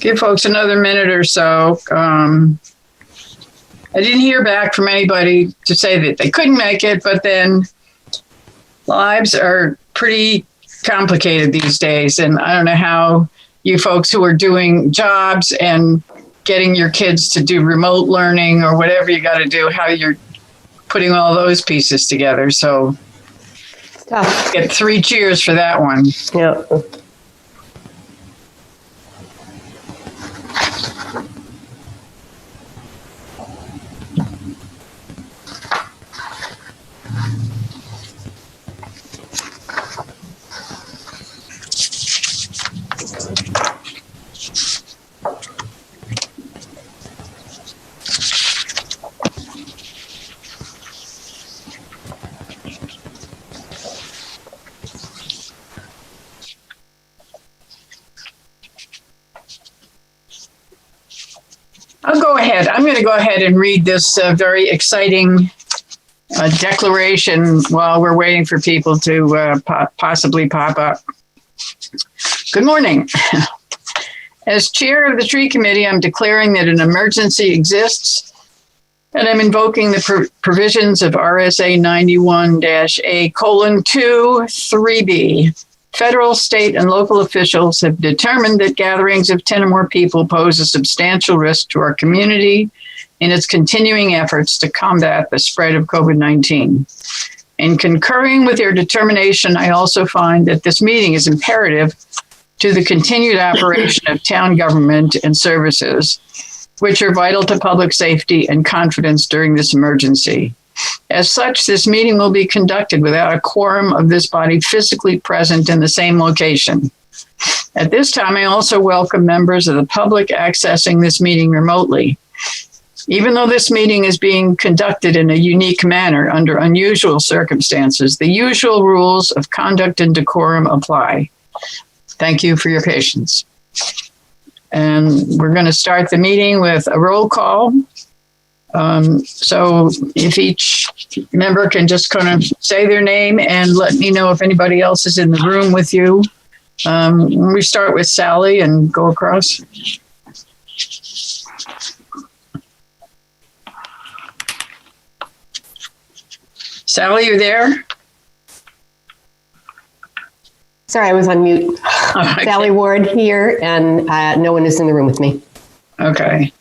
give folks another minute or so. I didn't hear back from anybody to say that they couldn't make it, but then lives are pretty complicated these days. And I don't know how you folks who are doing jobs and getting your kids to do remote learning or whatever you got to do, how you're putting all those pieces together. So get 3 cheers for that one. Yeah. I'm going to go ahead and read this very exciting declaration while we're waiting for people to possibly pop up. Good morning. As chair of the tree committee, I'm declaring that an emergency exists, and I'm invoking the provisions of RSA 91-A:2-3B. Federal, state, and local officials have determined that gatherings of 10 or more people pose a substantial risk to our community in its continuing efforts to combat the spread of COVID-19. In concurring with your determination, I also find that this meeting is imperative to the continued operation of town government and services, which are vital to public safety and confidence during this emergency. As such, this meeting will be conducted without a quorum of this body physically present in the same location. At this time, I also welcome members of the public accessing this meeting remotely. Even though this meeting is being conducted in a unique manner under unusual circumstances, the usual rules of conduct and decorum apply. Thank you for your patience. And we're going to start the meeting with a roll call. So if each member can just kind of say their name and let me know if anybody else is in the room with you. We start with Sally and go across. Sally, you there? Sorry, I was on mute. Okay. Sally Ward here, and no one is in the room with me. Okay.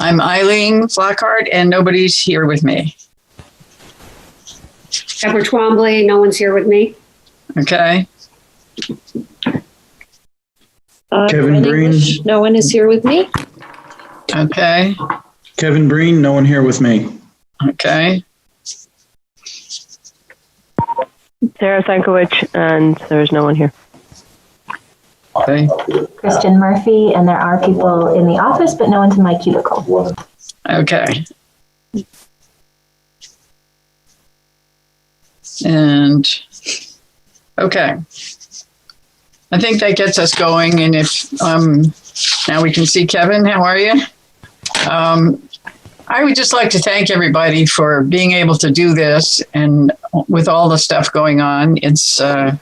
I'm Eileen Flockhart, and nobody's here with me. Deborah Twombly, no one's here with me. Okay. Kevin Breen. No one is here with me. Okay. Kevin Breen, no one here with me. Okay. Sarah Sankovic, and there's no one here. Okay. Kristen Murphy, and there are people in the office, but no one's in my cubicle. Okay. And, okay. I think that gets us going. And if, now we can see Kevin, how are you? I would just like to thank everybody for being able to do this, and with all the stuff going on, it's a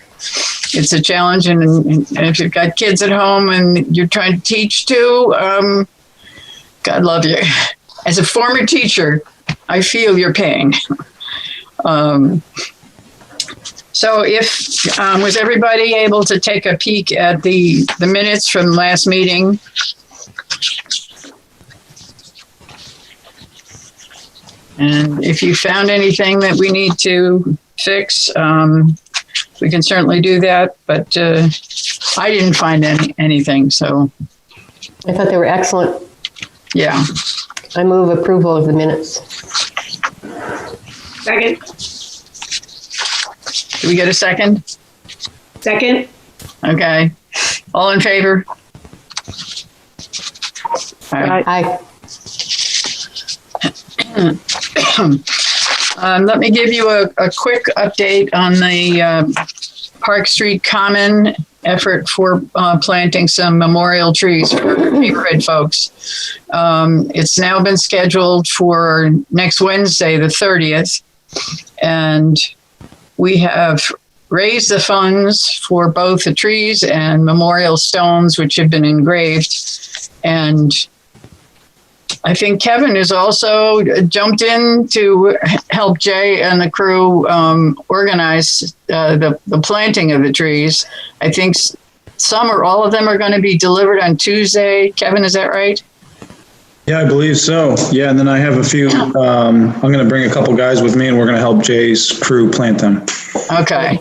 challenge. And if you've got kids at home and you're trying to teach too, God love you. As a former teacher, I feel your pain. So if, was everybody able to take a peek at the minutes from last meeting? And if you found anything that we need to fix, we can certainly do that. But I didn't find anything, so. I thought they were excellent. Yeah. I move approval of the minutes. Second. Do we get a second? Second. Okay. All in favor? All right. Aye. Let me give you a quick update on the Park Street Common effort for planting some memorial trees for neighborhood folks. It's now been scheduled for next Wednesday, the 30th. And we have raise the funds for both the trees and memorial stones, which have been engraved. And I think Kevin has also jumped in to help Jay and the crew organize the planting of the trees. I think some or all of them are going to be delivered on Tuesday. Kevin, is that right? Yeah, I believe so. Yeah, and then I have a few, I'm going to bring a couple guys with me and we're going to help Jay's crew plant them. Okay.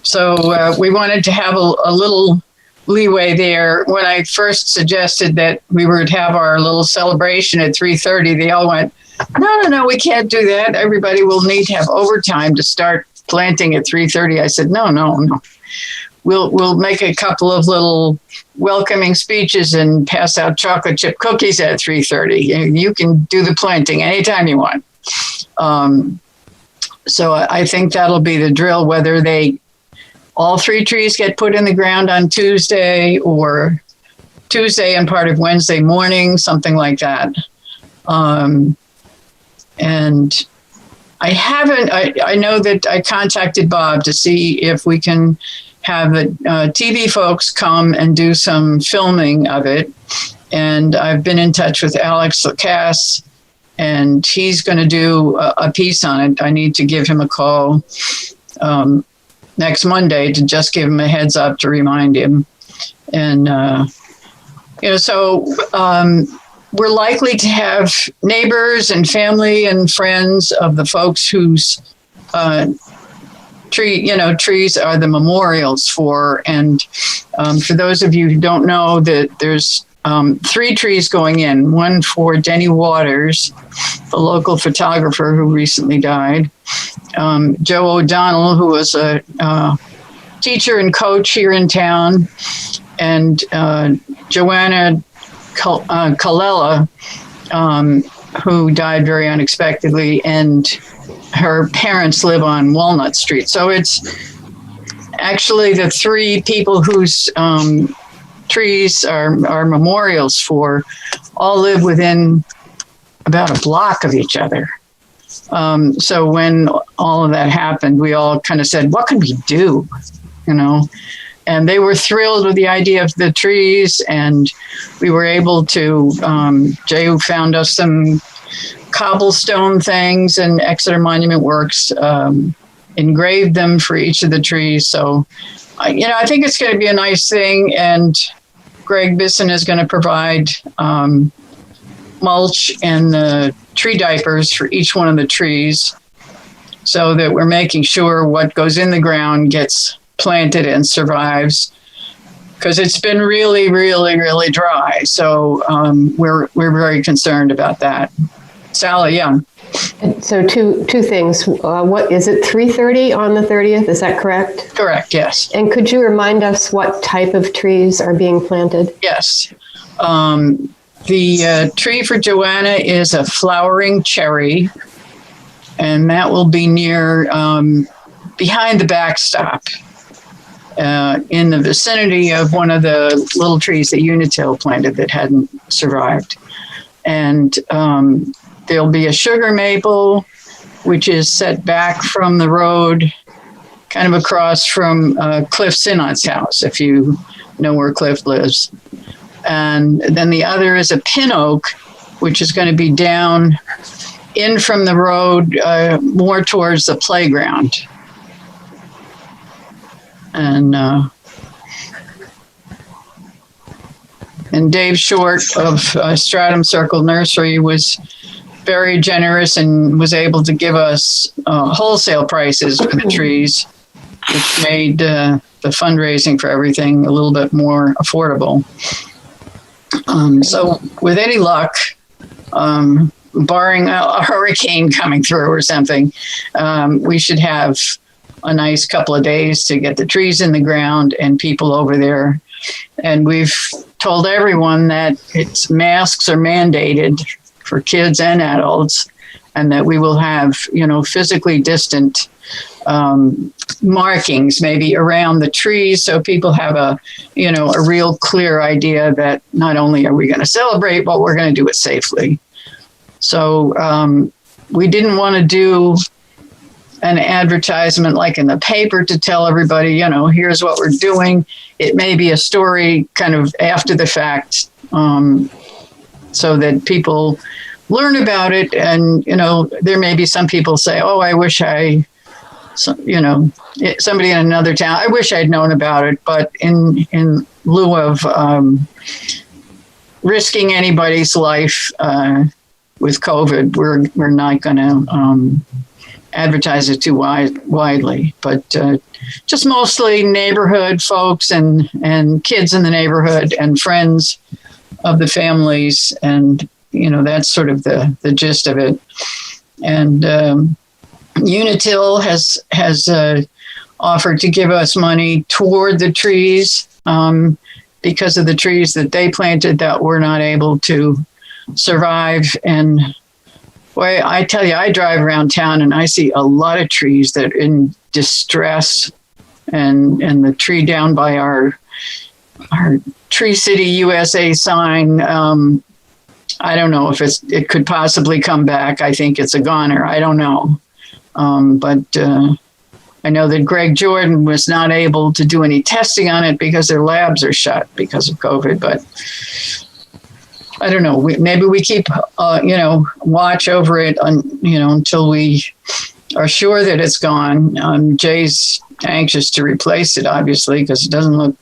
So we wanted to have a little leeway there. When I first suggested that we would have our little celebration at 3:30, they all went, no, we can't do that. Everybody will need to have overtime to start planting at 3:30. I said, no. We'll make a couple of little welcoming speeches and pass out chocolate chip cookies at 3:30. You can do the planting anytime you want. So I think that'll be the drill, whether all 3 trees get put in the ground on Tuesday or Tuesday and part of Wednesday morning, something like that. And I know that I contacted Bob to see if we can have the TV folks come and do some filming of it. And I've been in touch with Alex Lacasse, and he's going to do a piece on it. I need to give him a call next Monday to just give him a heads up to remind him. And, so we're likely to have neighbors and family and friends of the folks whose trees are the memorials for. And for those of you who don't know, that there's 3 trees going in, one for Denny Waters, the local photographer who recently died, Joe O'Donnell, who was a teacher and coach here in town, and Joanna Kalella, who died very unexpectedly, and her parents live on Walnut Street. So it's actually the 3 people whose trees are memorials for all live within about a block of each other. So when all of that happened, we all kind of said, what can we do? And they were thrilled with the idea of the trees, and we were able to, Jay found us some cobblestone things, and Exeter Monument Works engraved them for each of the trees. So, I think it's going to be a nice thing, and Greg Bisson is going to provide mulch and tree diapers for each one of the trees, so that we're making sure what goes in the ground gets planted and survives, because it's been really, really, really dry. So we're very concerned about that. Sally, yeah. So two things. What is it? 3:30 on the 30th? Is that correct? Correct. Yes. And could you remind us what type of trees are being planted? Yes. The tree for Joanna is a flowering cherry, and that will be near behind the backstop, in the vicinity of one of the little trees that Unitil planted that hadn't survived. And there'll be a sugar maple, which is set back from the road, kind of across from Cliff Sinot's house, if you know where Cliff lives. And then the other is a pin oak, which is going to be down in from the road, more towards the playground. And Dave Short of Stratum Circle Nursery was very generous and was able to give us wholesale prices for the trees, which made the fundraising for everything a little bit more affordable. So with any luck, barring a hurricane coming through or something, we should have a nice couple of days to get the trees in the ground and people over there. And we've told everyone that masks are mandated for kids and adults, and that we will have, physically distant markings maybe around the trees, so people have a real clear idea that not only are we going to celebrate, but we're going to do it safely. So we didn't want to do an advertisement like in the paper to tell everybody, here's what we're doing. It may be a story kind of after the fact, so that people learn about it. And, there may be some people say, oh, I wish somebody in another town, I wish I'd known about it. But in lieu of risking anybody's life with COVID, we're not going to advertise it too widely. But just mostly neighborhood folks and kids in the neighborhood and friends of the families. And, that's sort of the gist of it. And Unitil has offered to give us money toward the trees because of the trees that they planted that were not able to survive. And boy, I tell you, I drive around town and I see a lot of trees that are in distress. And the tree down by our Tree City USA sign, I don't know if it could possibly come back. I think it's a goner. I don't know. But I know that Greg Jordan was not able to do any testing on it because their labs are shut because of COVID. But I don't know. Maybe we keep, watch over it, until we are sure that it's gone. Jay's anxious to replace it, obviously, because it doesn't look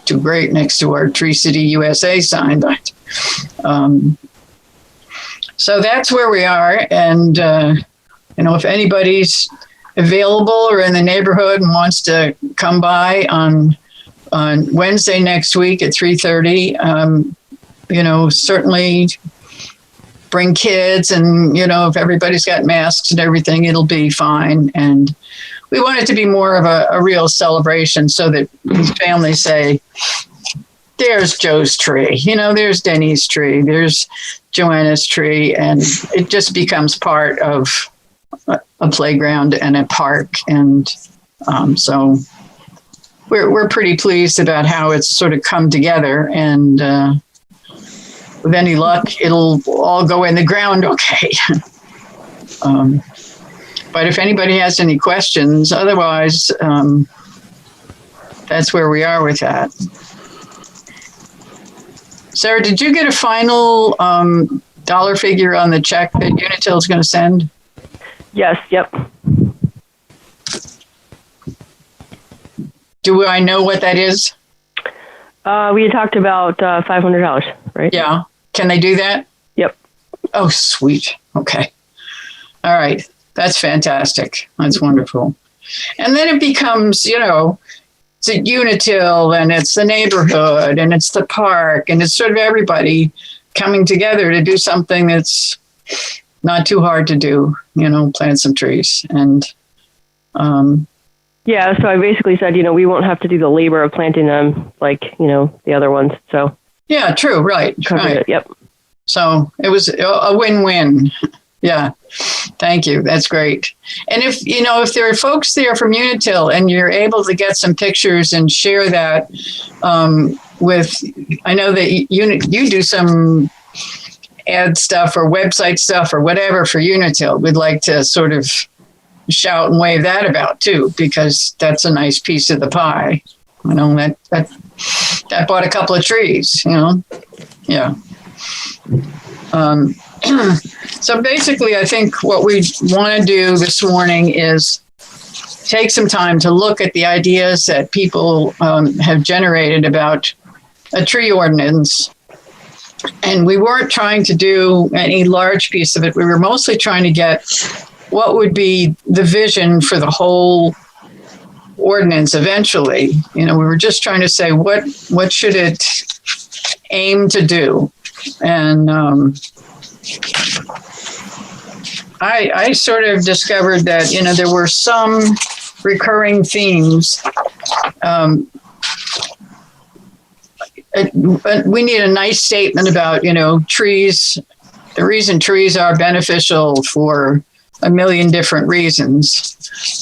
too great next to our Tree City USA sign. But so that's where we are. And, if anybody's available or in the neighborhood and wants to come by on Wednesday next week at 3:30, certainly bring kids, and, if everybody's got masks and everything, it'll be fine. And we want it to be more of a real celebration so that families say, there's Joe's tree, there's Denny's tree, there's Joanna's tree, and it just becomes part of a playground and a park. And so we're pretty pleased about how it's sort of come together. And with any luck, it'll all go in the ground okay. But if anybody has any questions, otherwise, that's where we are with that. Sarah, did you get a final dollar figure on the check that Unitil is going to send? Yes, yep. Do I know what that is? We had talked about $500, right? Yeah. Can they do that? Yep. Oh, sweet. Okay. All right. That's fantastic. That's wonderful. And then it becomes, it's a Unitil, and it's the neighborhood, and it's the park, and it's sort of everybody coming together to do something that's not too hard to do, plant some trees. And yeah, so I basically said, we won't have to do the labor of planting them like, the other ones. So yeah, true. Right. Right. It, yep. So it was a win-win. Yeah. Thank you. That's great. And if there are folks there from Unitil and you're able to get some pictures and share that I know that you do some ad stuff or website stuff or whatever for Unitil. We'd like to sort of shout and wave that about too, because that's a nice piece of the pie. That bought a couple of trees, Yeah. So basically, I think what we want to do this morning is take some time to look at the ideas that people have generated about a tree ordinance. And we weren't trying to do any large piece of it. We were mostly trying to get what would be the vision for the whole ordinance eventually. We were just trying to say, what should it aim to do? And I sort of discovered that, there were some recurring themes. We need a nice statement about, trees. The reason trees are beneficial for a million different reasons.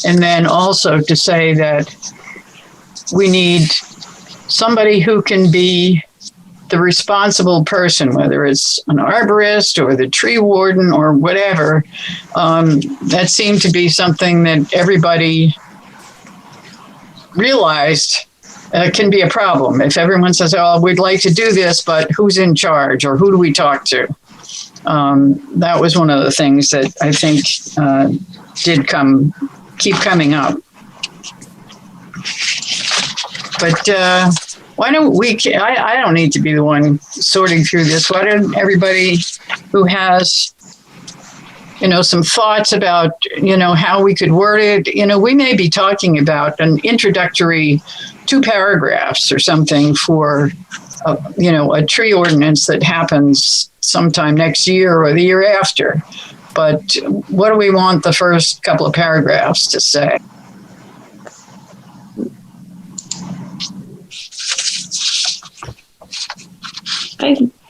And then also to say that we need somebody who can be the responsible person, whether it's an arborist or the tree warden or whatever, that seemed to be something that everybody realized can be a problem. If everyone says, oh, we'd like to do this, but who's in charge or who do we talk to? That was one of the things that I think did keep coming up. But why don't we, I don't need to be the one sorting through this. Why don't everybody who has, some thoughts about, how we could word it, we may be talking about an introductory 2 paragraphs or something for, a tree ordinance that happens sometime next year or the year after. But what do we want the first couple of paragraphs to say?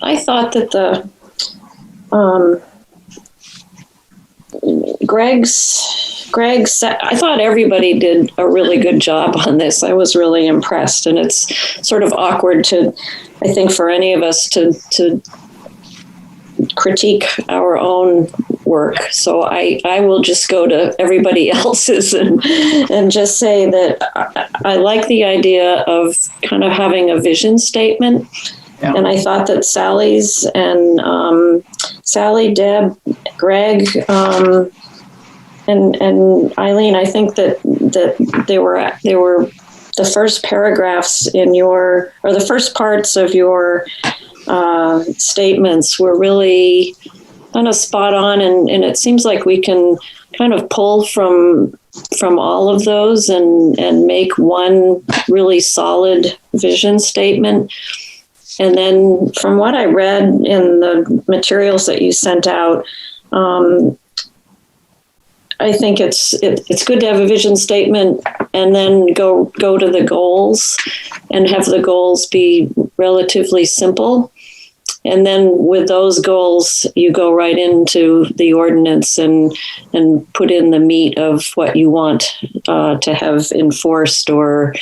I thought that I thought everybody did a really good job on this. I was really impressed, and it's sort of awkward I think, for any of us to critique our own work. So I will just go to everybody else's and just say that I like the idea of kind of having a vision statement. Yeah. And I thought that Sally's and Sally, Deb, Greg, and Eileen, I think that they were the first paragraphs or the first parts of your statements were really kind of spot on, and it seems like we can kind of pull from all of those and make one really solid vision statement. And then from what I read in the materials that you sent out, I think it's good to have a vision statement and then go to the goals and have the goals be relatively simple. And then with those goals, you go right into the ordinance and put in the meat of what you want to have enforced, or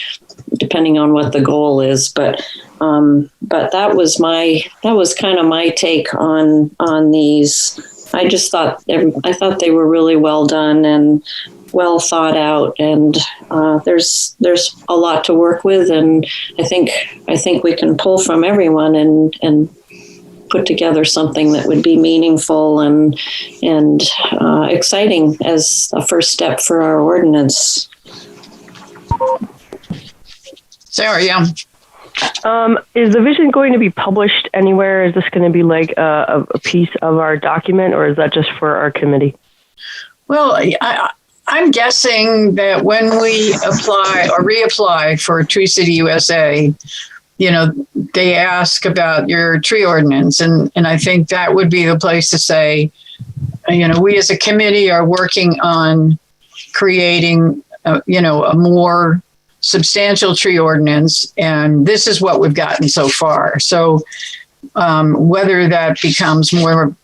depending on what the goal is. But that was kind of my take on these. I just thought they were really well done and well thought out, and there's a lot to work with, and I think we can pull from everyone and put together something that would be meaningful and exciting as a first step for our ordinance. Sarah, yeah. Is the vision going to be published anywhere? Is this going to be like a piece of our document, or is that just for our committee? Well, I'm guessing that when we apply or reapply for Tree City USA, they ask about your tree ordinance. And I think that would be the place to say, we as a committee are working on creating, a more substantial tree ordinance, and this is what we've gotten so far. So whether that becomes more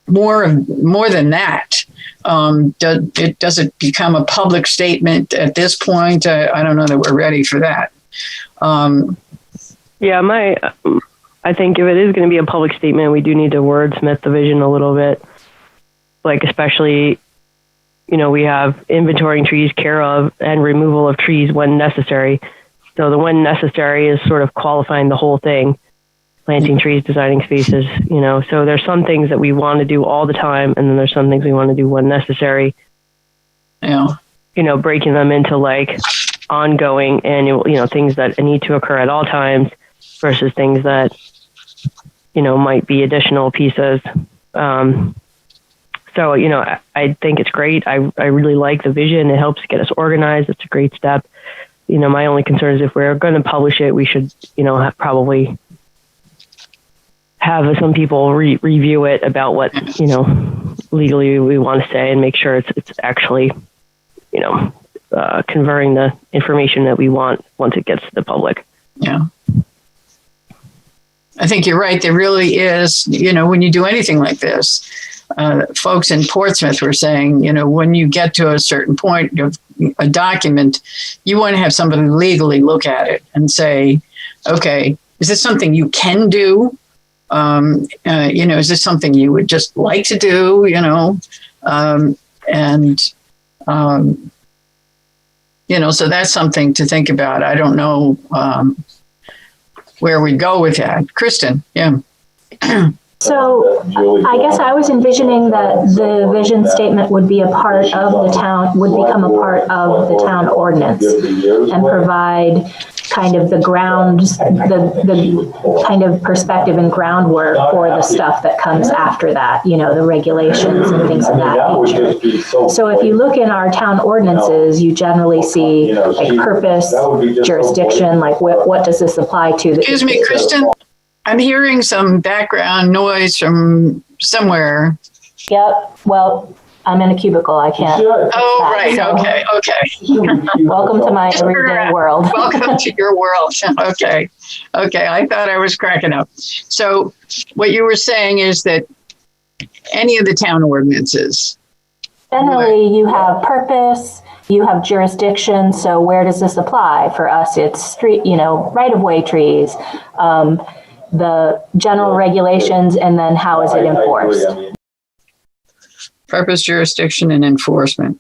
than that, does it become a public statement at this point? I don't know that we're ready for that. I think if it is going to be a public statement, we do need to wordsmith the vision a little bit, like especially. We have inventorying trees, care of, and removal of trees when necessary. So the when necessary is sort of qualifying the whole thing, planting trees, designing spaces, So there's some things that we want to do all the time, and then there's some things we want to do when necessary. Yeah. Breaking them into like ongoing annual, things that need to occur at all times versus things that, might be additional pieces. So, I think it's great. I really like the vision. It helps get us organized. It's a great step. My only concern is if we're going to publish it, we should, probably have some people review it about what, legally we want to say and make sure it's actually, converting the information that we want once it gets to the public. Yeah. I think you're right. There really is, when you do anything like this, folks in Portsmouth were saying, when you get to a certain point of a document, you want to have somebody legally look at it and say, okay, is this something you can do? Is this something you would just like to do? So that's something to think about. I don't know where we go with that. Kristen, yeah. So I guess I was envisioning that the vision statement would be a part of the town, would become a part of the town ordinance and provide kind of the grounds, the kind of perspective and groundwork for the stuff that comes after that, the regulations and things of that nature. So if you look in our town ordinances, you generally see like purpose, jurisdiction, like what does this apply to? Excuse me, Kristen. I'm hearing some background noise from somewhere. Yep. Well, I'm in a cubicle. I can't. Oh, right. So. Okay. Welcome to my everyday world. Welcome to your world. Okay. I thought I was cracking up. So what you were saying is that any of the town ordinances. Generally, you have purpose, you have jurisdiction. So where does this apply? For us, it's street, right-of-way trees. The general regulations, and then how is it enforced? Purpose, jurisdiction, and enforcement.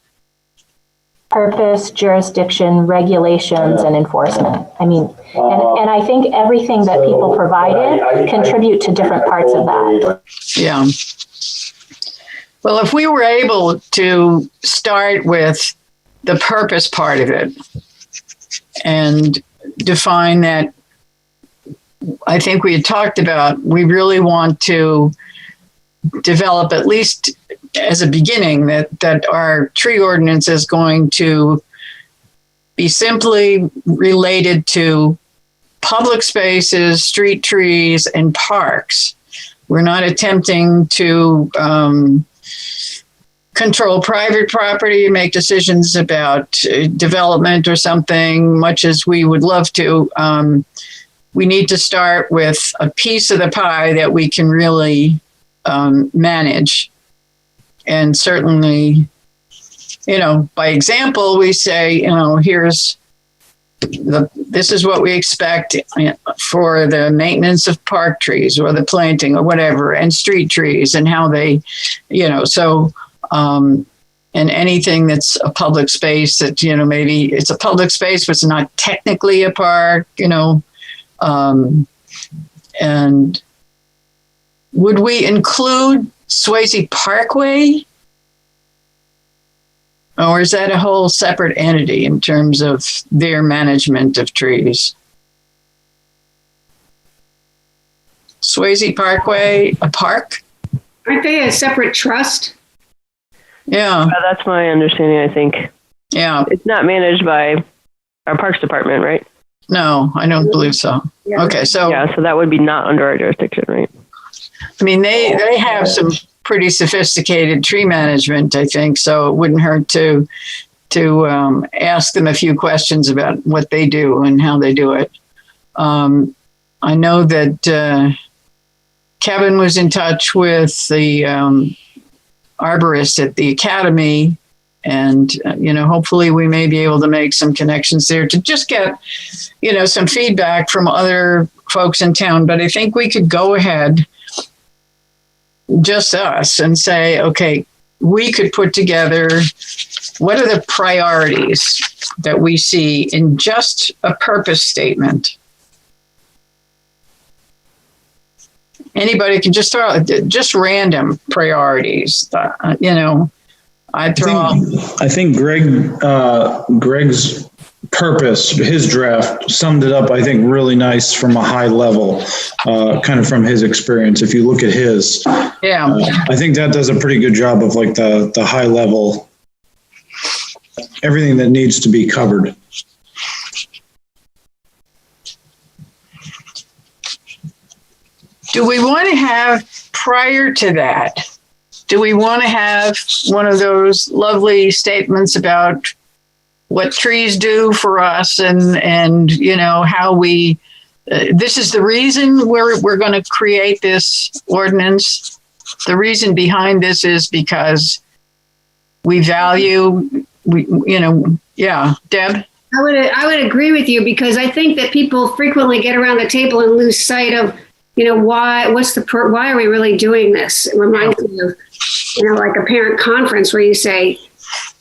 Purpose, jurisdiction, regulations, and enforcement. I mean, and I think everything that people provided contribute to different parts of that. Yeah. Well, if we were able to start with the purpose part of it and define that, I think we had talked about, we really want to develop, at least as a beginning, that our tree ordinance is going to be simply related to public spaces, street trees, and parks. We're not attempting to control private property, make decisions about development or something, much as we would love to. We need to start with a piece of the pie that we can really manage. And certainly, by example, we say, this is what we expect for the maintenance of park trees or the planting or whatever, and street trees and how they, and anything that's a public space that, maybe it's a public space, but it's not technically a park, and would we include Swayze Parkway? Or is that a whole separate entity in terms of their management of trees? Swayze Parkway, a park? Aren't they a separate trust? Yeah. That's my understanding, I think. Yeah. It's not managed by our Parks Department, right? No, I don't believe so. Yeah. Okay, so. Yeah, so that would be not under our jurisdiction, right? I mean, they have some pretty sophisticated tree management, I think, so it wouldn't hurt to ask them a few questions about what they do and how they do it. I know that Kevin was in touch with the arborist at the academy, and hopefully we may be able to make some connections there to just get some feedback from other folks in town. But I think we could go ahead, just us, and say, okay, we could put together what are the priorities that we see in just a purpose statement. Anybody can just throw just random priorities. I'd throw. I think Greg's purpose, his draft, summed it up, I think, really nice from a high level, kind of from his experience. If you look at his, I think that does a pretty good job of like the high level, everything that needs to be covered. Do we want to have, prior to that, do we want to have one of those lovely statements about what trees do for us and how we, this is the reason we're going to create this ordinance. The reason behind this is because we value, Deb? I would agree with you, because I think that people frequently get around the table and lose sight of, why are we really doing this? It reminds me of, like a parent conference where you say,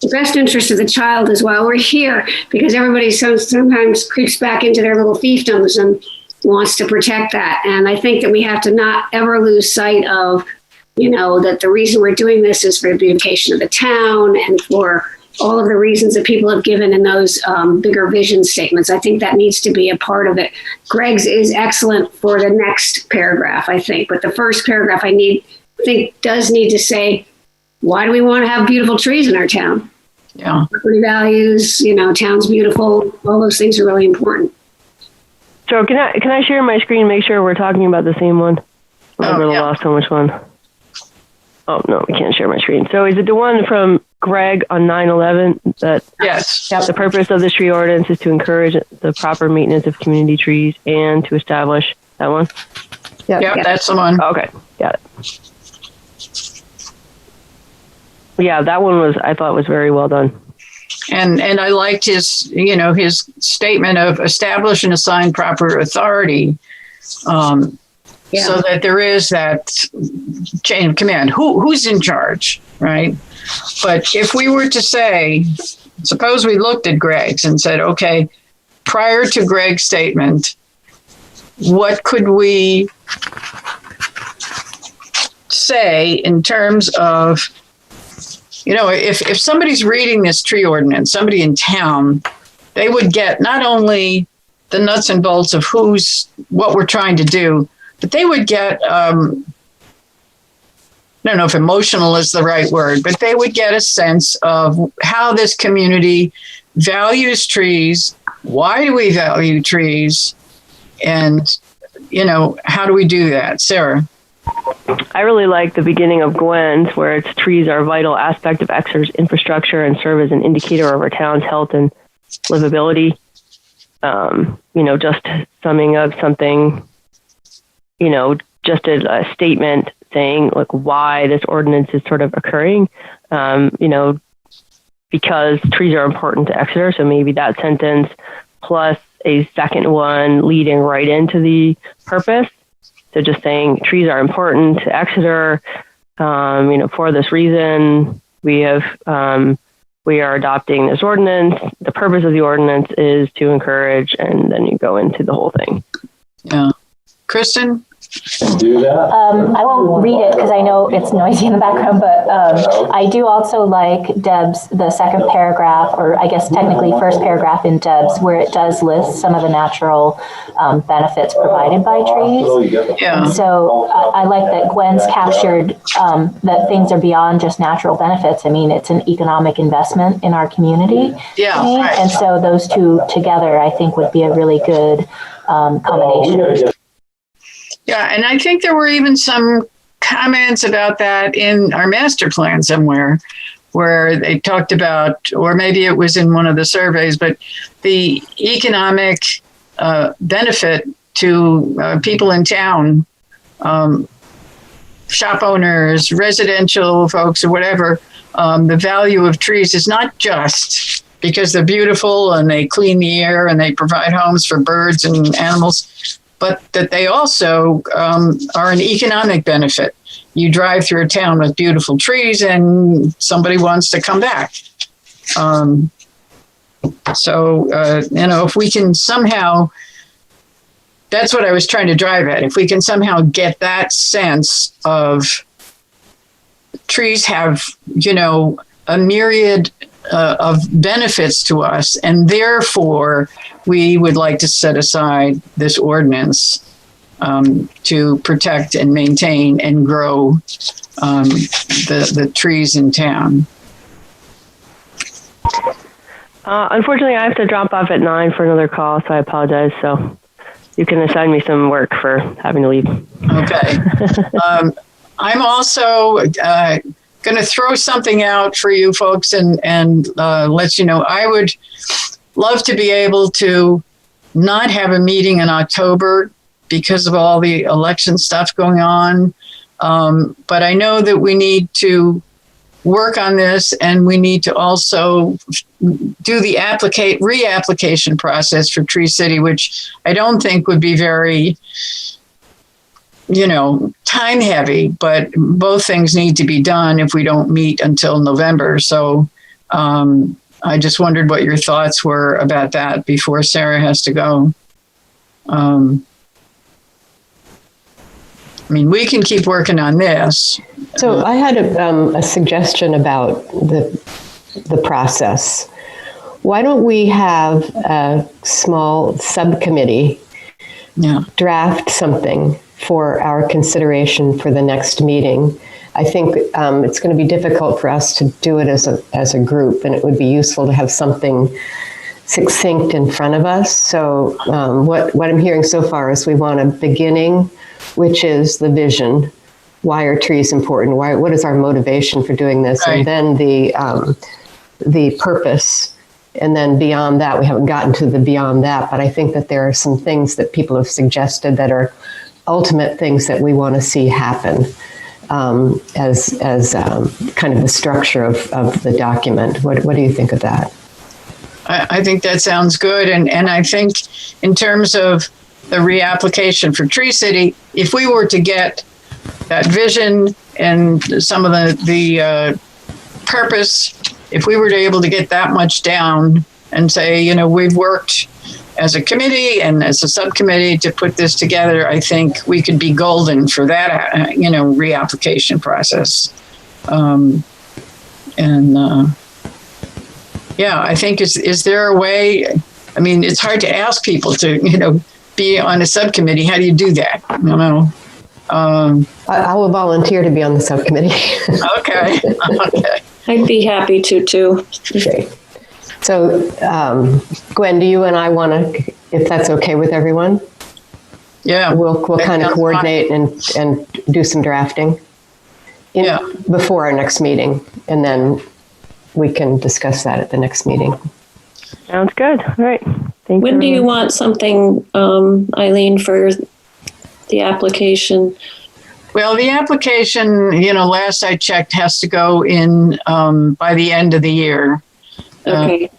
the best interest of the child is while we're here, because everybody sometimes creeps back into their little fiefdoms and wants to protect that. And I think that we have to not ever lose sight of, that the reason we're doing this is for the beautification of the town and for all of the reasons that people have given in those bigger vision statements. I think that needs to be a part of it. Greg's is excellent for the next paragraph, I think. But the first paragraph think does need to say, why do we want to have beautiful trees in our town? Yeah. Property values, town's beautiful. All those things are really important. So can I share my screen and make sure we're talking about the same one? I'm really lost on which one. Oh, no, we can't share my screen. So is it the one from Greg on 9/11? Yes. The purpose of this tree ordinance is to encourage the proper maintenance of community trees and to establish that one? Yep, that's the one. Okay, got it. Yeah, that one I thought was very well done. And I liked his statement of establish and assign proper authority, so that there is that chain of command. Who's in charge, right? But if we were to say, suppose we looked at Greg's and said, okay, prior to Greg's statement, what could we say in terms of, if somebody's reading this tree ordinance, somebody in town, they would get not only the nuts and bolts of what we're trying to do, but they would get, I don't know if emotional is the right word, but they would get a sense of how this community values trees. Why do we value trees? And, how do we do that? Sarah? I really like the beginning of Gwen's, where it's trees are a vital aspect of Exeter's infrastructure and serve as an indicator of our town's health and livability. Just summing up something, just a statement saying like why this ordinance is sort of occurring, because trees are important to Exeter. So maybe that sentence plus a second one leading right into the purpose. So just saying trees are important to Exeter, for this reason, we are adopting this ordinance. The purpose of the ordinance is to encourage, and then you go into the whole thing. Yeah. Kristen? Do that. I won't read it because I know it's noisy in the background, but I do also like Deb's, the second paragraph, or I guess technically first paragraph in Deb's, where it does list some of the natural benefits provided by trees. Yeah. And so I like that Gwen's captured that things are beyond just natural benefits. I mean, it's an economic investment in our community. Yeah. Right. And so those two together, I think, would be a really good combination. Yeah, and I think there were even some comments about that in our master plan somewhere, where they talked about, or maybe it was in one of the surveys, but the economic benefit to people in town, shop owners, residential folks, or whatever. The value of trees is not just because they're beautiful and they clean the air and they provide homes for birds and animals, but that they also are an economic benefit. You drive through a town with beautiful trees and somebody wants to come back. If we can somehow, that's what I was trying to drive at. If we can somehow get that sense of trees have, a myriad of benefits to us, and therefore we would like to set aside this ordinance to protect and maintain and grow the trees in town. Unfortunately, I have to drop off at 9 for another call, so I apologize. So you can assign me some work for having to leave. Okay. I'm also going to throw something out for you folks and let you know. I would love to be able to not have a meeting in October because of all the election stuff going on. But I know that we need to work on this, and we need to also do the reapplication process for Tree City, which I don't think would be very, time heavy, but both things need to be done if we don't meet until November. So I just wondered what your thoughts were about that before Sarah has to go. We can keep working on this. So I had a suggestion about the process. Why don't we have a small subcommittee draft something for our consideration for the next meeting? I think it's going to be difficult for us to do it as a group, and it would be useful to have something succinct in front of us. So what I'm hearing so far is we want a beginning, which is the vision. Why are trees important? What is our motivation for doing this? Right. And then the purpose. And then beyond that, we haven't gotten to the beyond that, but I think that there are some things that people have suggested that are ultimate things that we want to see happen as kind of the structure of the document. What do you think of that? I think that sounds good. And I think in terms of the reapplication for Tree City, if we were to get that vision and some of the purpose, if we were able to get that much down and say, we've worked as a committee and as a subcommittee to put this together, I think we could be golden for that, reapplication process. I think is there a way? It's hard to ask people to, be on a subcommittee. How do you do that? I will volunteer to be on the subcommittee. Okay. I'd be happy to too. Okay. So, Gwen, do you and I want to, if that's okay with everyone? Yeah. We'll kind of coordinate and do some drafting before our next meeting, and then we can discuss that at the next meeting. Sounds good. All right. Thank you. When do you want something, Eileen, for the application? Well, the application, last I checked, has to go in by the end of the year. Okay.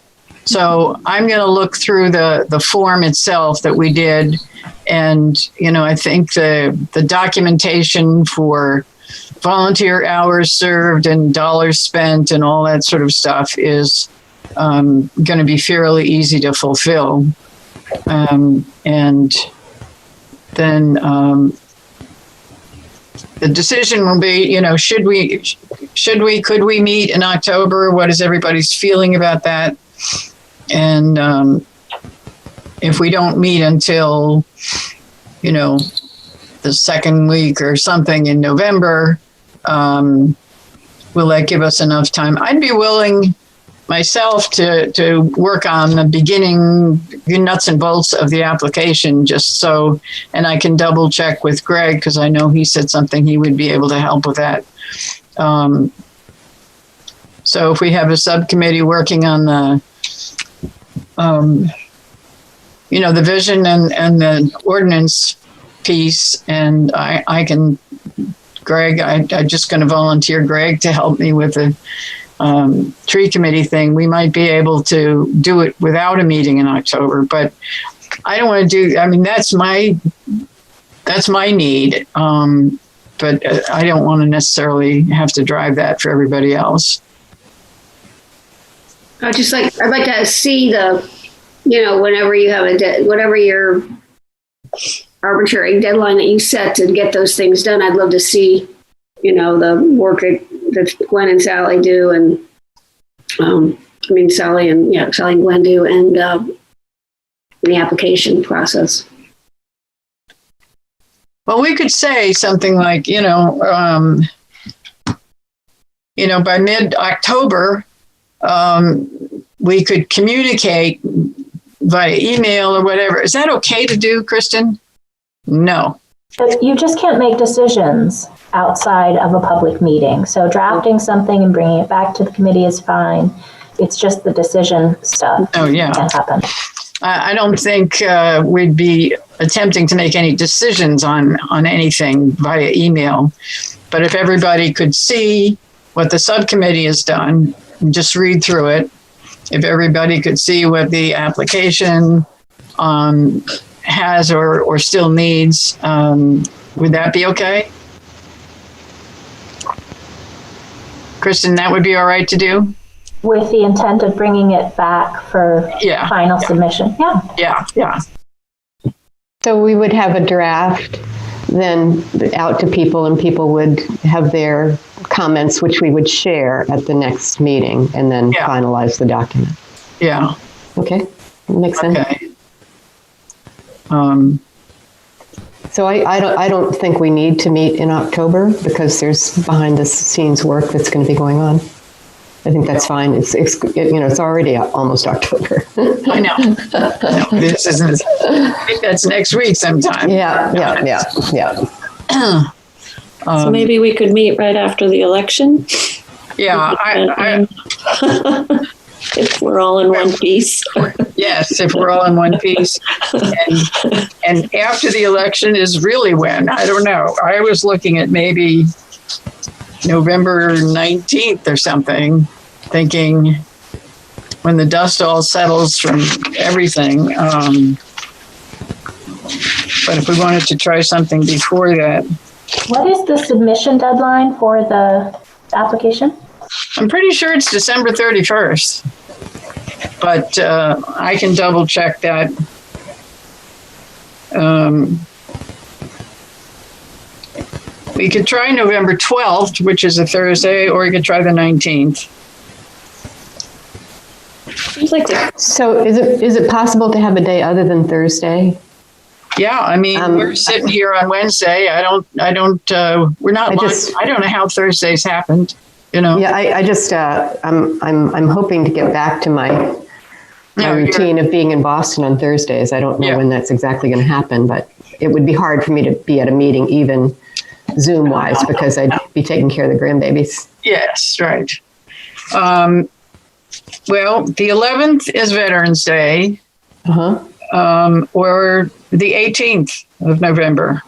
So I'm going to look through the form itself that we did. And, I think the documentation for volunteer hours served and dollars spent and all that sort of stuff is going to be fairly easy to fulfill. And then the decision will be, could we meet in October? What is everybody's feeling about that? And if we don't meet until, the second week or something in November, will that give us enough time? I'd be willing myself to work on the beginning nuts and bolts of the application, just so, and I can double check with Greg because I know he said something he would be able to help with that. So if we have a subcommittee working on the the vision and the ordinance piece, and I can, Greg, I'm just going to volunteer Greg to help me with the tree committee thing. We might be able to do it without a meeting in October, but I don't want to do, that's my need. But I don't want to necessarily have to drive that for everybody else. I'd like to see whenever you have whatever your arbitrary deadline that you set to get those things done, I'd love to see, the work that Gwen and Sally do, and Sally and Gwen do, and the application process. Well, we could say something like, by mid-October, we could communicate via email or whatever. Is that okay to do, Kristen? No. But you just can't make decisions outside of a public meeting. So drafting something and bringing it back to the committee is fine. It's just the decision stuff. Oh, yeah. Can't happen. I don't think we'd be attempting to make any decisions on anything via email. But if everybody could see what the subcommittee has done, just read through it. If everybody could see what the application has or still needs, would that be okay? Kristen, that would be all right to do? With the intent of bringing it back for final submission. Yeah. So we would have a draft then out to people, and people would have their comments, which we would share at the next meeting, and then finalize the document. Yeah. Okay, makes sense. Okay. So I don't think we need to meet in October because there's behind the scenes work that's going to be going on. I think that's fine. It's already almost October. I know. This isn't. I think that's next week sometime. Yeah. So maybe we could meet right after the election. Yeah, if we're all in one piece. Yes, if we're all in one piece. And after the election is really when? I don't know. I was looking at maybe November 19th or something, thinking when the dust all settles from everything. But if we wanted to try something before that. What is the submission deadline for the application? I'm pretty sure it's December 31st, but I can double check that. We could try November 12th, which is a Thursday, or you could try the 19th. So is it possible to have a day other than Thursday? Yeah, I mean, we're sitting here on Wednesday. I don't know how Thursdays happened, Yeah, I just, I'm hoping to get back to my routine of being in Boston on Thursdays. I don't know when that's exactly going to happen, but it would be hard for me to be at a meeting, even Zoom-wise, because I'd be taking care of the grandbabies. Yes, right. Well, the 11th is Veterans Day. Or the 18th of November.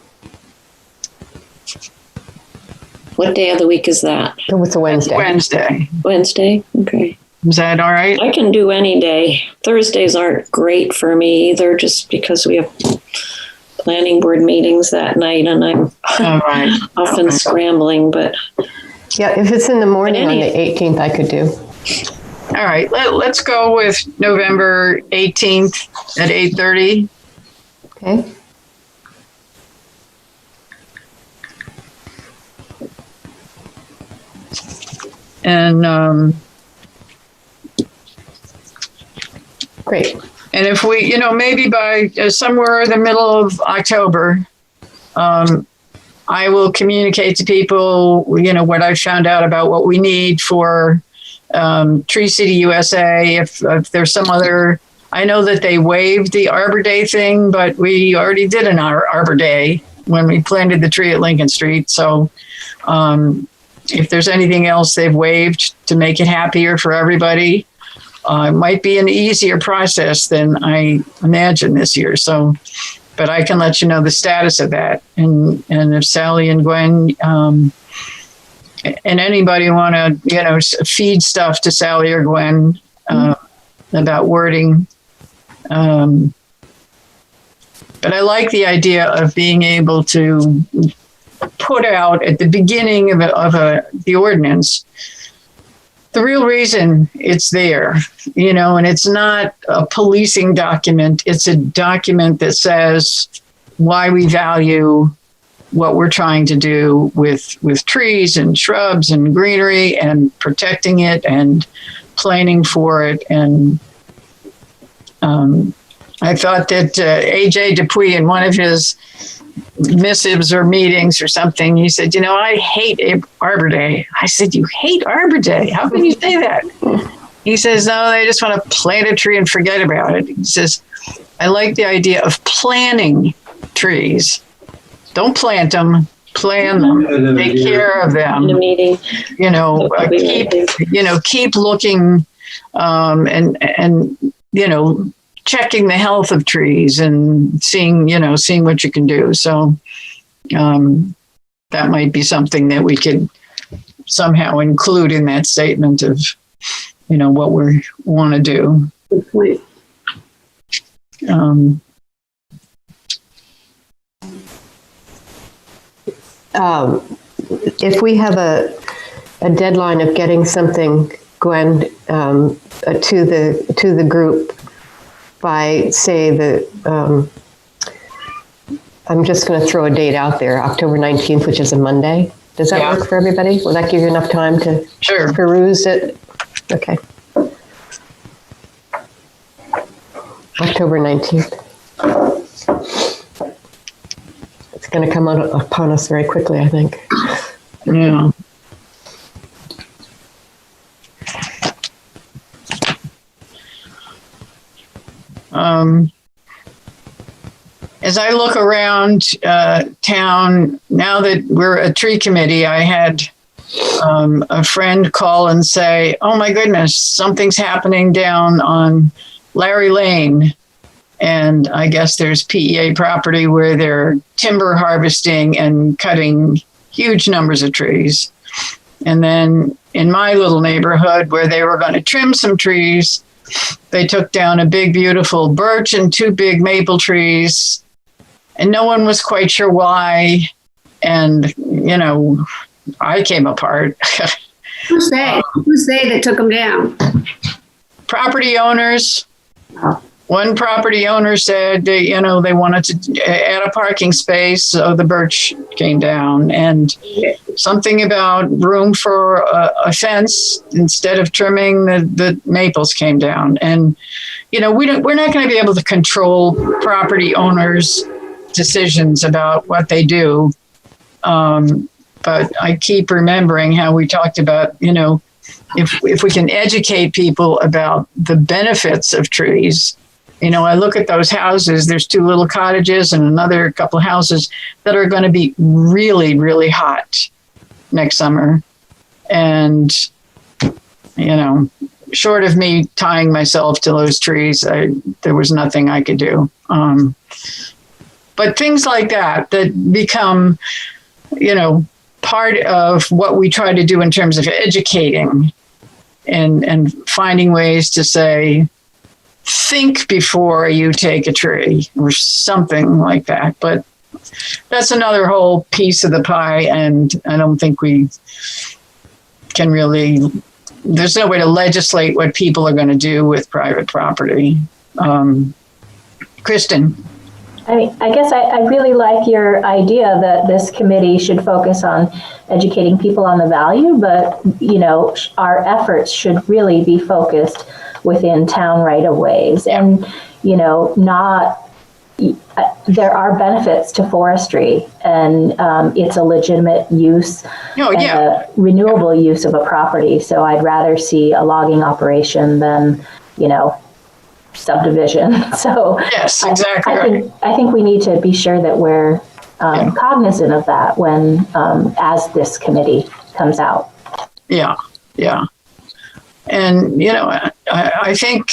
What day of the week is that? It's a Wednesday. Wednesday? Okay. Is that all right? I can do any day. Thursdays aren't great for me either, just because we have planning board meetings that night and I'm often scrambling, but. Yeah, if it's in the morning on the 18th, I could do. All right, let's go with November 18th at 8:30. Okay. And great. And if we, maybe by somewhere in the middle of October, I will communicate to people, what I found out about what we need for Tree City USA. If there's some other, I know that they waived the Arbor Day thing, but we already did an Arbor Day when we planted the tree at Lincoln Street. So if there's anything else they've waived to make it happier for everybody, it might be an easier process than I imagined this year. So, but I can let you know the status of that. And if Sally and Gwen and anybody want to, feed stuff to Sally or Gwen about wording. But I like the idea of being able to put out at the beginning of the ordinance the real reason it's there, and it's not a policing document. It's a document that says why we value what we're trying to do with trees and shrubs and greenery and protecting it and planning for it. And I thought that A.J. Dupuy, in one of his missives or meetings or something, he said, I hate Arbor Day. I said, you hate Arbor Day? How can you say that? He says, no, they just want to plant a tree and forget about it. He says, I like the idea of planting trees. Don't plant them, plan them, take care of them. In a meeting. Keep looking and checking the health of trees and seeing what you can do. So that might be something that we could somehow include in that statement of, what we want to do. Good point. If we have a deadline of getting something, Gwen, to the group by, say, I'm just going to throw a date out there, October 19th, which is a Monday. Does that work for everybody? Will that give you enough time to peruse it? Okay. October 19th. It's going to come upon us very quickly, I think. Yeah. As I look around town, now that we're a tree committee, I had a friend call and say, oh my goodness, something's happening down on Larry Lane. And I guess there's PEA property where they're timber harvesting and cutting huge numbers of trees. And then in my little neighborhood where they were going to trim some trees, they took down a big, beautiful birch and 2 big maple trees. And no one was quite sure why. And, I came apart. Who's they? Who's they that took them down? Property owners. One property owner said, they wanted to add a parking space, so the birch came down. And something about room for a fence instead of trimming the maples came down. And, we're not going to be able to control property owners' decisions about what they do. But I keep remembering how we talked about, if we can educate people about the benefits of trees. I look at those houses, there's 2 little cottages and another couple of houses that are going to be really, really hot next summer. And, short of me tying myself to those trees, there was nothing I could do. But things like that become, part of what we try to do in terms of educating and finding ways to say, think before you take a tree or something like that. But that's another whole piece of the pie. And I don't think we can really, there's no way to legislate what people are going to do with private property. Kristen. I guess I really like your idea that this committee should focus on educating people on the value, but, our efforts should really be focused within town right-of-ways. And, there are benefits to forestry, and it's a legitimate use, a renewable use of a property. So I'd rather see a logging operation than, subdivision. So yes, exactly. I think we need to be sure that we're cognizant of that when as this committee comes out. Yeah. And I think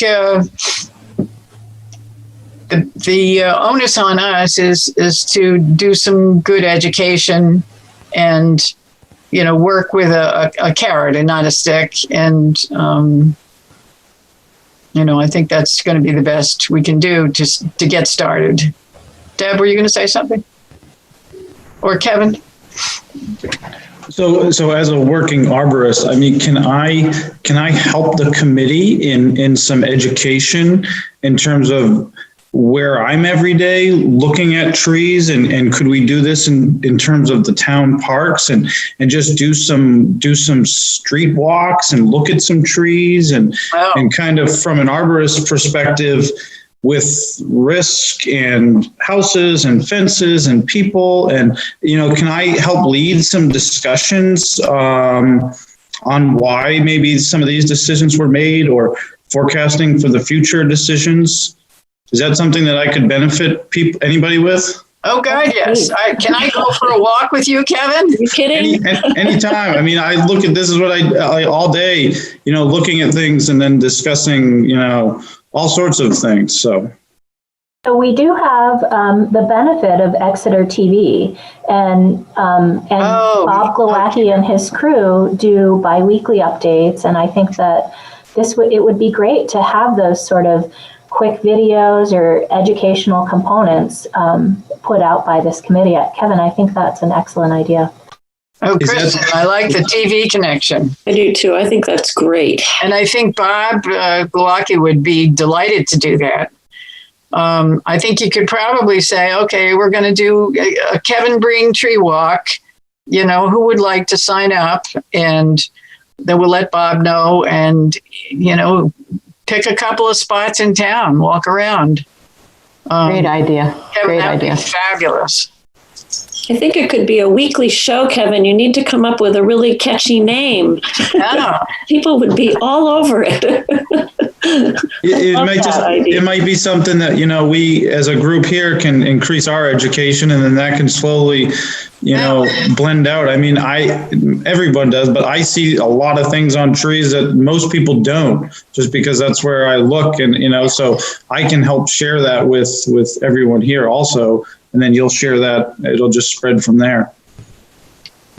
the onus on us is to do some good education and work with a carrot and not a stick. And I think that's going to be the best we can do just to get started. Deb, were you going to say something? Or Kevin? So as a working arborist, can I help the committee in some education in terms of where I'm every day looking at trees, and could we do this in terms of the town parks and just do some street walks and look at some trees and kind of from an arborist perspective with risk and houses and fences and people, and can I help lead some discussions on why maybe some of these decisions were made or forecasting for the future decisions? Is that something that I could benefit anybody with? Oh, God, yes. Can I go for a walk with you, Kevin? You kidding? Anytime. I look at, this is what I all day, looking at things and then discussing, all sorts of things. So So we do have the benefit of Exeter TV, and Bob Glowacki and his crew do biweekly updates, and I think that it would be great to have those sort of quick videos or educational components put out by this committee. Kevin, I think that's an excellent idea. Oh, Kristen, I like the TV connection. I do too. I think that's great. And I think Bob Glowacki would be delighted to do that. I think you could probably say, okay, we're going to do a Kevin Breen tree walk. Who would like to sign up? And then we'll let Bob know and, pick a couple of spots in town, walk around. Great idea. Kevin, Great that'd idea. be fabulous. I think it could be a weekly show, Kevin. You need to come up with a really catchy name. Yeah. People would be all over it. It might be something that, we as a group here can increase our education, and then that can slowly, blend out. I mean, everyone does, but I see a lot of things on trees that most people don't, just because that's where I look, and, so I can help share that with everyone here also. And then you'll share that. It'll just spread from there.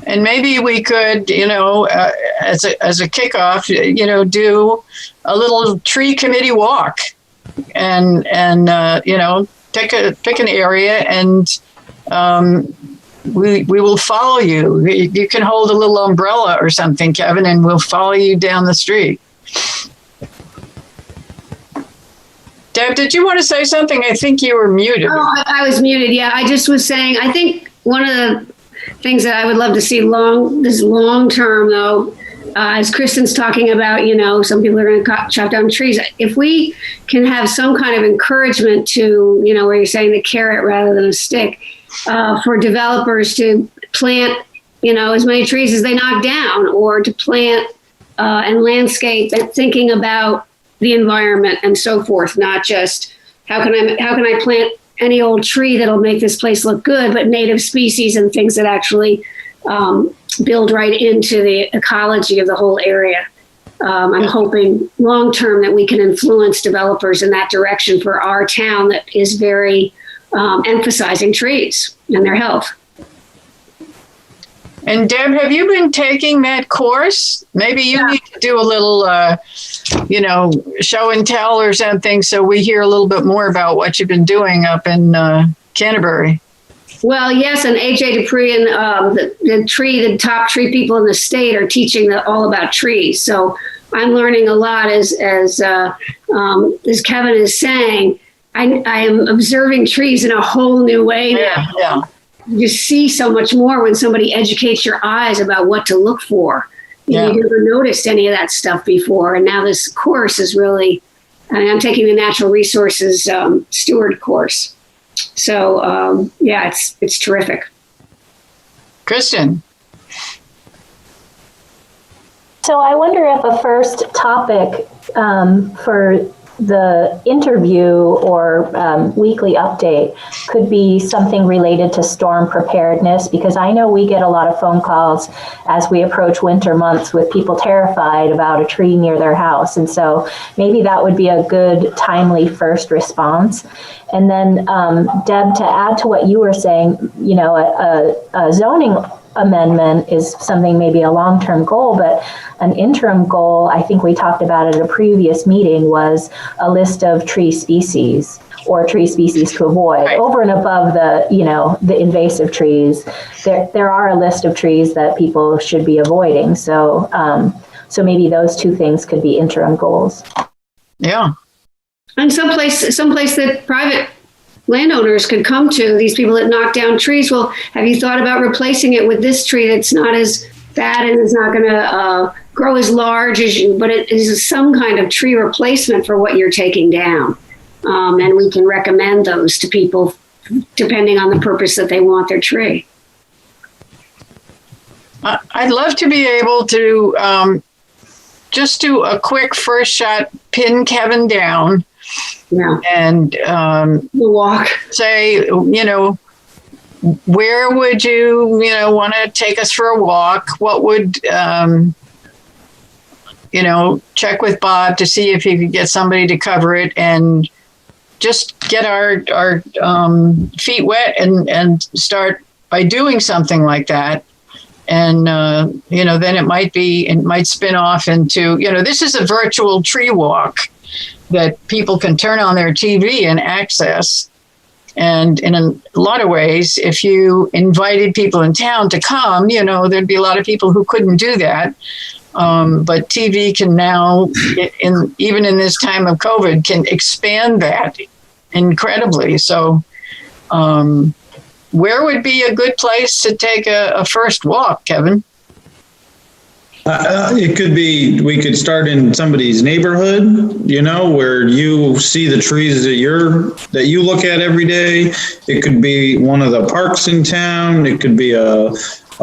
And maybe we could, as a kickoff, do a little tree committee walk, and pick an area, and we will follow you. You can hold a little umbrella or something, Kevin, and we'll follow you down the street. Deb, did you want to say something? I think you were muted. Oh, I was muted. Yeah, I just was saying, I think one of the things that I would love to see long term, though, as Kristen's talking about, some people are going to chop down trees. If we can have some kind of encouragement to, where you're saying the carrot rather than a stick, for developers to plant, as many trees as they knock down, or to plant and landscape, and thinking about the environment and so forth, not just how can I plant any old tree that'll make this place look good, but native species and things that actually build right into the ecology of the whole area. I'm hoping long term that we can influence developers in that direction for our town that is very emphasizing trees and their health. And Deb, have you been taking that course? Maybe you need to do a little, show and tell or something, so we hear a little bit more about what you've been doing up in Canterbury. Well, yes, and AJ Dupree and the top tree people in the state are teaching all about trees. So I'm learning a lot as Kevin is saying. I am observing trees in a whole new way now. Yeah. You see so much more when somebody educates your eyes about what to look for. You've never noticed any of that stuff before. And now this course is really, I'm taking the natural resources steward course. So it's terrific. Kristen. So I wonder if a first topic for the interview or weekly update could be something related to storm preparedness, because I know we get a lot of phone calls as we approach winter months with people terrified about a tree near their house. And so maybe that would be a good, timely first response. And then, Deb, to add to what you were saying, a zoning amendment is something, maybe a long-term goal, but an interim goal, I think we talked about at a previous meeting, was a list of tree species or tree species to avoid. Right. Over and above the invasive trees, there are a list of trees that people should be avoiding. So maybe those two things could be interim goals. Yeah. And someplace that private landowners could come to, these people that knock down trees. Well, have you thought about replacing it with this tree that's not as bad and is not going to grow as large as you, but it is some kind of tree replacement for what you're taking down. And we can recommend those to people depending on the purpose that they want their tree. I'd love to be able to just do a quick first shot, pin Kevin down. Yeah. And walk. Say, where would you, want to take us for a walk? What would, check with Bob to see if he could get somebody to cover it, and just get our feet wet and start by doing something like that. And, then it might spin off into, this is a virtual tree walk that people can turn on their TV and access. And in a lot of ways, if you invited people in town to come, there'd be a lot of people who couldn't do that. But TV can now, even in this time of COVID, can expand that incredibly. So, where would be a good place to take a first walk, Kevin? It could be, we could start in somebody's neighborhood, where you see the trees that you look at every day. It could be one of the parks in town. It could be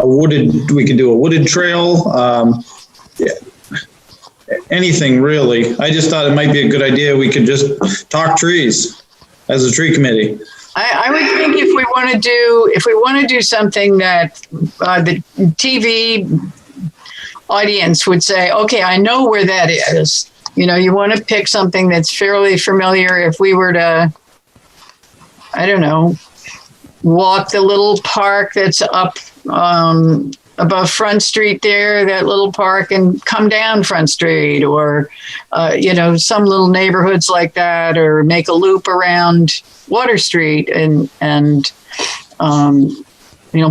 we could do a wooded trail. Anything really. I just thought it might be a good idea. We could just talk trees as a tree committee. I would think if we want to do something that the TV audience would say, okay, I know where that is. You want to pick something that's fairly familiar. If we were to, I don't know, walk the little park that's up above Front Street there, that little park, and come down Front Street, or, some little neighborhoods like that, or make a loop around Water Street and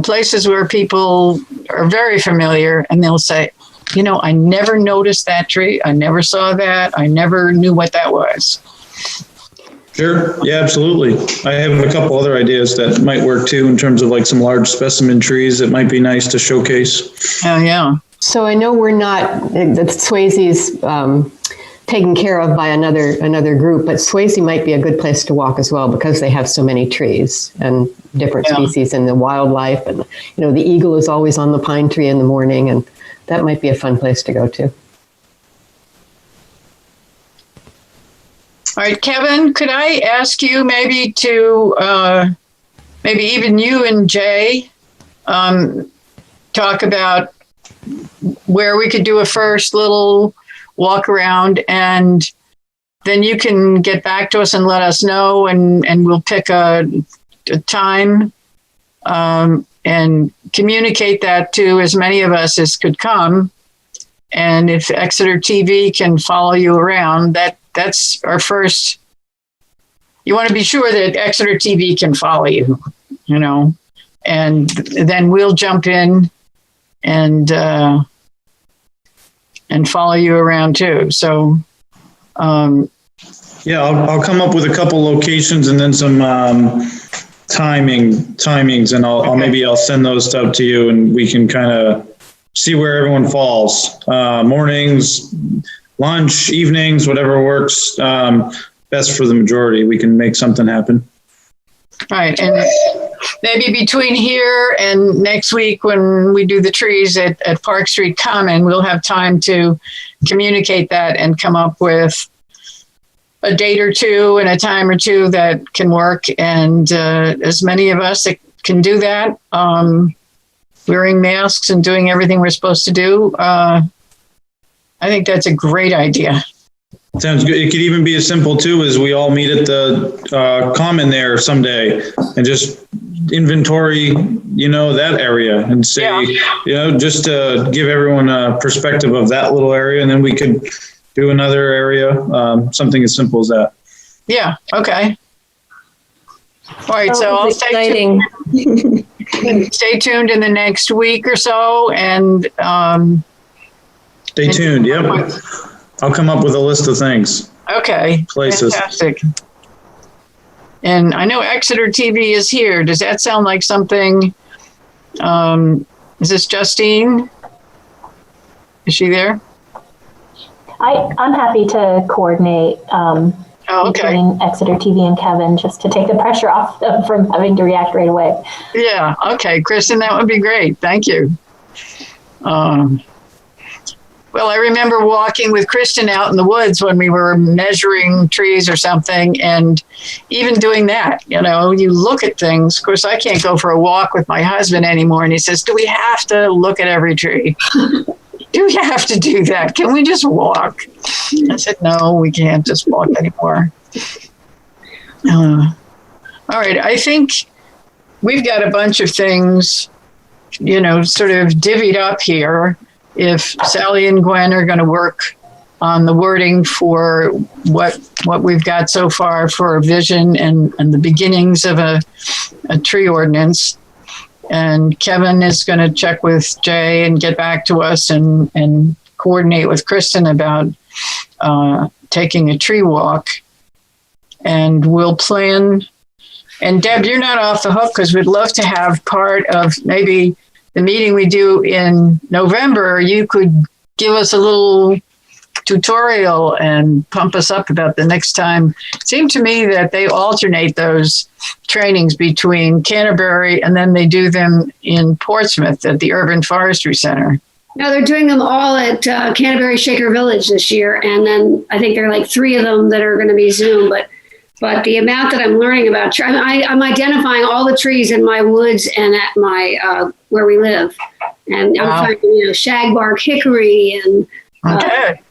places where people are very familiar, and they'll say, I never noticed that tree. I never saw that. I never knew what that was. Sure. Yeah, absolutely. I have a couple other ideas that might work too, in terms of like some large specimen trees that might be nice to showcase. Oh, yeah. So I know we're not, that Swayze's taken care of by another group, but Swayze might be a good place to walk as well, because they have so many trees and different species and the wildlife. And, the eagle is always on the pine tree in the morning, and that might be a fun place to go to. All right, Kevin, could I ask you maybe to, maybe even you and Jay, talk about where we could do a first little walk around, and then you can get back to us and let us know, and we'll pick a time and communicate that to as many of us as could come. And if Exeter TV can follow you around, that's our first. You want to be sure that Exeter TV can follow you, and then we'll jump in and follow you around too. So, yeah, I'll come up with a couple locations and then some timings, and I'll send those stuff to you, and we can kind of see where everyone falls. Mornings, lunch, evenings, whatever works best for the majority. We can make something happen. Right. And maybe between here and next week, when we do the trees at Park Street Common, we'll have time to communicate that and come up with a date or two and a time or two that can work. And as many of us that can do that, wearing masks and doing everything we're supposed to do, I think that's a great idea. Sounds good. It could even be as simple too as we all meet at the common there someday and just inventory, that area, and say, just to give everyone a perspective of that little area, and then we could do another area, something as simple as that. Yeah. Okay. All right. So I'll stay tuned in the next week or so, and stay tuned. Yep. I'll come up with a list of things. Okay. Places. Fantastic. And I know Exeter TV is here. Does that sound like something? Is this Justine? Is she there? I'm happy to coordinate between Exeter TV and Kevin, just to take the pressure off them from having to react right away. Yeah. Okay, Kristen, that would be great. Thank you. Well, I remember walking with Kristen out in the woods when we were measuring trees or something, and even doing that, you look at things. Of course, I can't go for a walk with my husband anymore, and he says, do we have to look at every tree? Do we have to do that? Can we just walk? I said, no, we can't just walk anymore. All right. I think we've got a bunch of things, sort of divvied up here. If Sally and Gwen are going to work on the wording for what we've got so far for a vision and the beginnings of a tree ordinance. And Kevin is going to check with Jay and get back to us and coordinate with Kristen about taking a tree walk. And we'll plan. And Deb, you're not off the hook because we'd love to have part of maybe the meeting we do in November. You could give us a little tutorial and pump us up about the next time. It seemed to me that they alternate those trainings between Canterbury and then they do them in Portsmouth at the Urban Forestry Center. No, they're doing them all at Canterbury Shaker Village this year. And then I think there are like 3 of them that are going to be Zoom. But the amount that I'm learning about, I'm identifying all the trees in my woods and at my where we live. And I'm finding, shagbark, hickory, and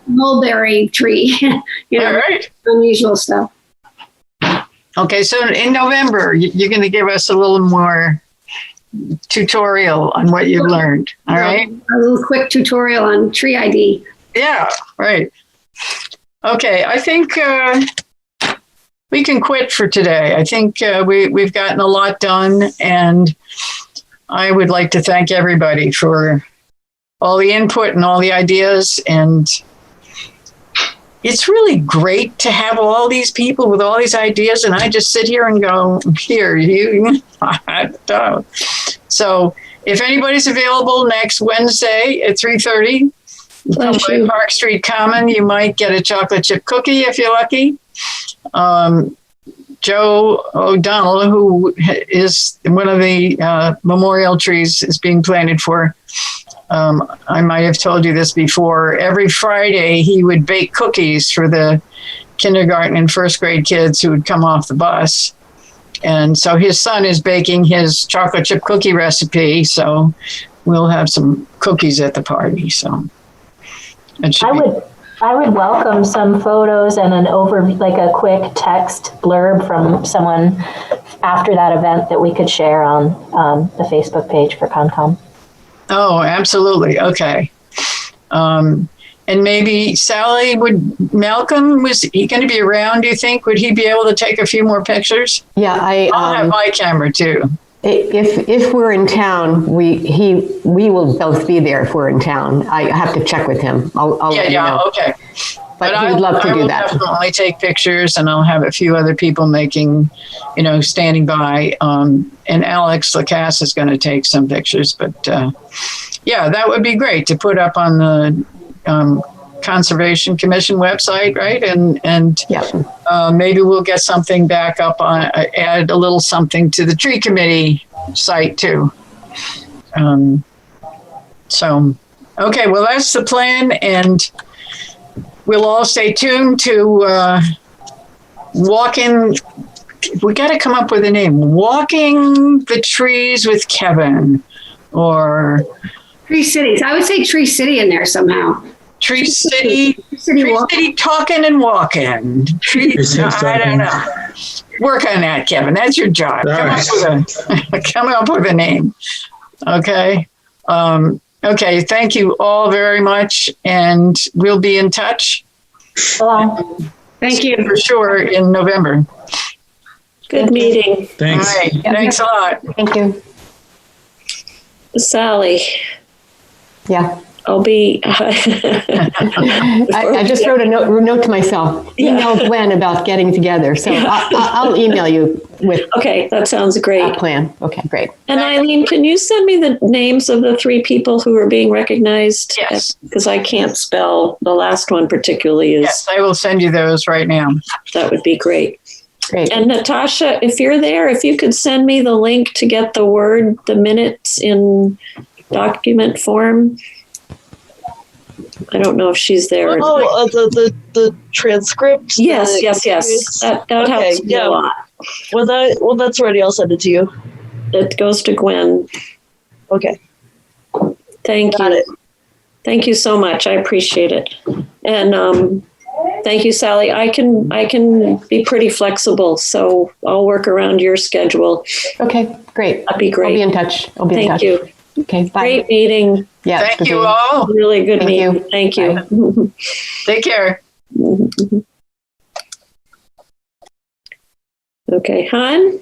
mulberry tree, all right. Unusual stuff. Okay, so in November, you're going to give us a little more tutorial on what you've learned. All right. A little quick tutorial on tree ID. Yeah, right. Okay, I think we can quit for today. I think we've gotten a lot done, and I would like to thank everybody for all the input and all the ideas. And it's really great to have all these people with all these ideas, and I just sit here and go, here, you. So if anybody's available next Wednesday at 3:30, come by Park Street Common, you might get a chocolate chip cookie if you're lucky. Joe O'Donnell, who is one of the memorial trees is being planted for, I might have told you this before, every Friday he would bake cookies for the kindergarten and first grade kids who would come off the bus. And so his son is baking his chocolate chip cookie recipe. So we'll have some cookies at the party. So I would welcome some photos and like a quick text blurb from someone after that event that we could share on the Facebook page for Concom. Oh, absolutely. Okay. And maybe Malcolm, was he going to be around, do you think? Would he be able to take a few more pictures? Yeah, I'll have my camera too. If we're in town, we will both be there if we're in town. I have to check with him. I'll let you know. Okay. But I would love to do that. I will definitely take pictures, and I'll have a few other people standing by. And Alex Lacasse is going to take some pictures. But that would be great to put up on the Conservation Commission website, right? And maybe we'll get something back up on, add a little something to the Tree Committee site too. Okay, well, that's the plan, and we'll all stay tuned to walking. We got to come up with a name. Walking the Trees with Kevin, or Tree Cities. I would say Tree City in there somehow. Tree City talking and walking. I don't know. Work on that, Kevin. That's your job. Come up with a name. Okay. Okay. Thank you all very much, and we'll be in touch. Thank you for sure in November. Good meeting. Thanks. All right. Thanks a lot. Thank you. Sally. Yeah. I'll be. I just wrote a note to myself. Email Gwen about getting together. So I'll email you with. Okay, that sounds great. A plan. Okay, great. And Eileen, can you send me the names of the 3 people who are being recognized? Yes. Because I can't spell the last one particularly. Yes, I will send you those right now. That would be great. Great. And Natasha, if you're there, if you could send me the link to get the minutes in document form. I don't know if she's there. The transcript. Yes. That helps me a lot. Well, that's already. I'll send it to you. It goes to Gwen. Okay. Thank you. Thank you so much. I appreciate it. And Thank you, Sally. I can be pretty flexible, so I'll work around your schedule. Okay, great. That'd be great. I'll be in touch. Thank you. Okay, bye. Great meeting. Yeah. Thank you all. Really good Thank meeting. you. Thank you. Take care. Okay, Han?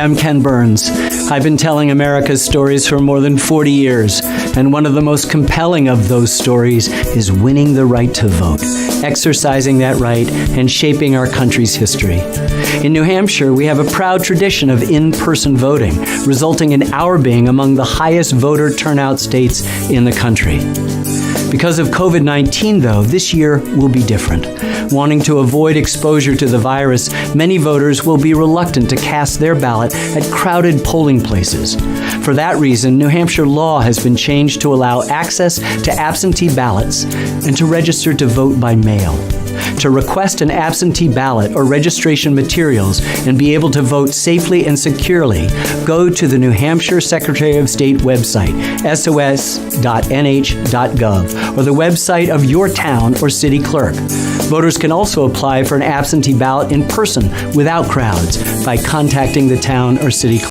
I'm Ken Burns. I've been telling America's stories for more than 40 years, and one of the most compelling of those stories is winning the right to vote, exercising that right, and shaping our country's history. In New Hampshire, we have a proud tradition of in-person voting, resulting in our being among the highest voter turnout states in the country. Because of COVID-19, though, this year will be different. Wanting to avoid exposure to the virus, many voters will be reluctant to cast their ballot at crowded polling places. For that reason, New Hampshire law has been changed to allow access to absentee ballots and to register to vote by mail. To request an absentee ballot or registration materials and be able to vote safely and securely, go to the New Hampshire Secretary of State website, sos.nh.gov, or the website of your town or city clerk. Voters can also apply for an absentee ballot in person without crowds by contacting the town or city clerk.